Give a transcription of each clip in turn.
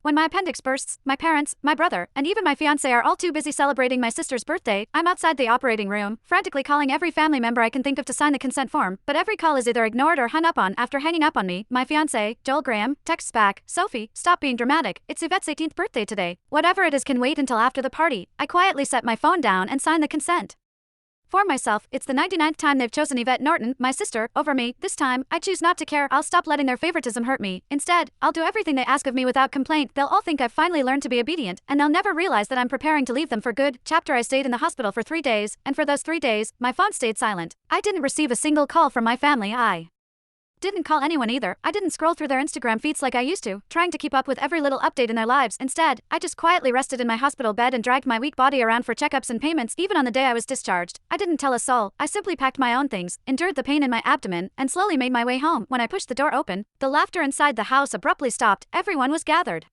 When my appendix bursts, my parents, my brother, and even my fiancé are all too busy celebrating my sister's birthday. I'm outside the operating room, frantically calling every family member I can think of to sign the consent form, but every call is either ignored or hung up on. After hanging up on me, my fiancé, Joel Graham, texts back, "Sophie, stop being dramatic. It's Yvette's 18th birthday today. Whatever it is can wait until after the party." I quietly set my phone down and sign the consent. For myself, it's the 99th time they've chosen Yvette Norton, my sister, over me. This time, I choose not to care. I'll stop letting their favoritism hurt me. Instead, I'll do everything they ask of me without complaint. They'll all think I've finally learned to be obedient, and they'll never realize that I'm preparing to leave them for good. Chapter: I stayed in the hospital for 3 days, and for those 3 days, my phone stayed silent. I didn't receive a single call from my family. I didn't call anyone either. I didn't scroll through their Instagram feeds like I used to, trying to keep up with every little update in their lives. Instead, I just quietly rested in my hospital bed and dragged my weak body around for checkups and payments. Even on the day I was discharged, I didn't tell a soul. I simply packed my own things, endured the pain in my abdomen, and slowly made my way home. When I pushed the door open, the laughter inside the house abruptly stopped. Everyone was gathered.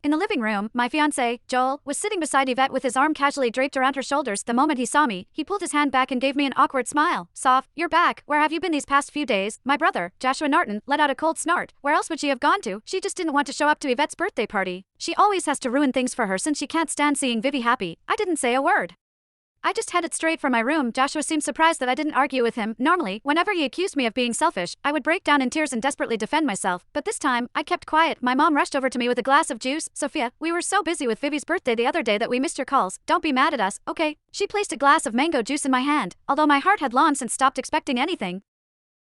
In the living room, my fiancé, Joel, was sitting beside Yvette with his arm casually draped around her shoulders. The moment he saw me, he pulled his hand back and gave me an awkward smile. "Soph, you're back. Where have you been these past few days?" My brother, Joshua Norton, let out a cold snort. Where else would she have gone to? She just didn't want to show up to Yvette's birthday party. She always has to ruin things for her since she can't stand seeing Vivi happy. I didn't say a word. I just headed straight for my room. Joshua seemed surprised that I didn't argue with him. Normally, whenever he accused me of being selfish, I would break down in tears and desperately defend myself. But this time, I kept quiet. My mom rushed over to me with a glass of juice. "Sophia, we were so busy with Vivi's birthday the other day that we missed your calls. Don't be mad at us, okay?" She placed a glass of mango juice in my hand. Although my heart had long since stopped expecting anything,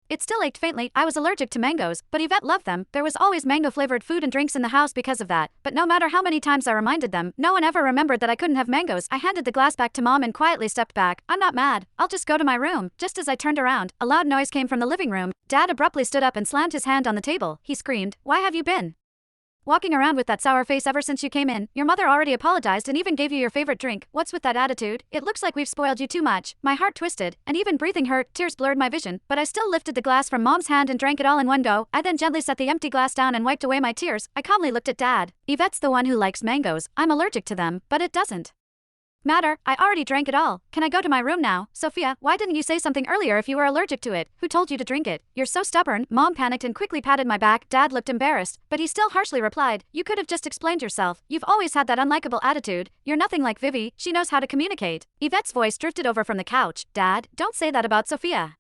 it still ached faintly. I was allergic to mangoes, but Yvette loved them. There was always mango-flavored food and drinks in the house because of that. But no matter how many times I reminded them, no one ever remembered that I couldn't have mangoes. I handed the glass back to Mom and quietly stepped back. "I'm not mad. I'll just go to my room." Just as I turned around, a loud noise came from the living room. Dad abruptly stood up and slammed his hand on the table. He screamed, "Why have you been walking around with that sour face ever since you came in? Your mother already apologized and even gave you your favorite drink. What's with that attitude? It looks like we've spoiled you too much." My heart twisted, and even breathing hurt. Tears blurred my vision, but I still lifted the glass from Mom's hand and drank it all in one go. I then gently set the empty glass down and wiped away my tears. I calmly looked at Dad. "Yvette's the one who likes mangoes. I'm allergic to them, but it doesn't matter. I already drank it all. Can I go to my room now?" "Sophia, why didn't you say something earlier if you were allergic to it? Who told you to drink it? You're so stubborn." Mom panicked and quickly patted my back. Dad looked embarrassed, but he still harshly replied, "You could have just explained yourself. You've always had that unlikable attitude. You're nothing like Vivi. She knows how to communicate." Yvette's voice drifted over from the couch. "Dad, don't say that about Sophia.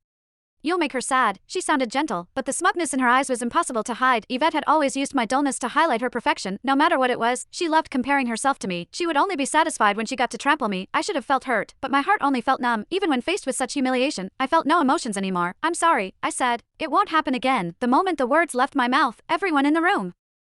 You'll make her sad." She sounded gentle, but the smugness in her eyes was impossible to hide. Yvette had always used my dullness to highlight her perfection. No matter what it was, she loved comparing herself to me. She would only be satisfied when she got to trample me. I should have felt hurt, but my heart only felt numb. Even when faced with such humiliation, I felt no emotions anymore. "I'm sorry," I said. "It won't happen again." The moment the words left my mouth, everyone in the room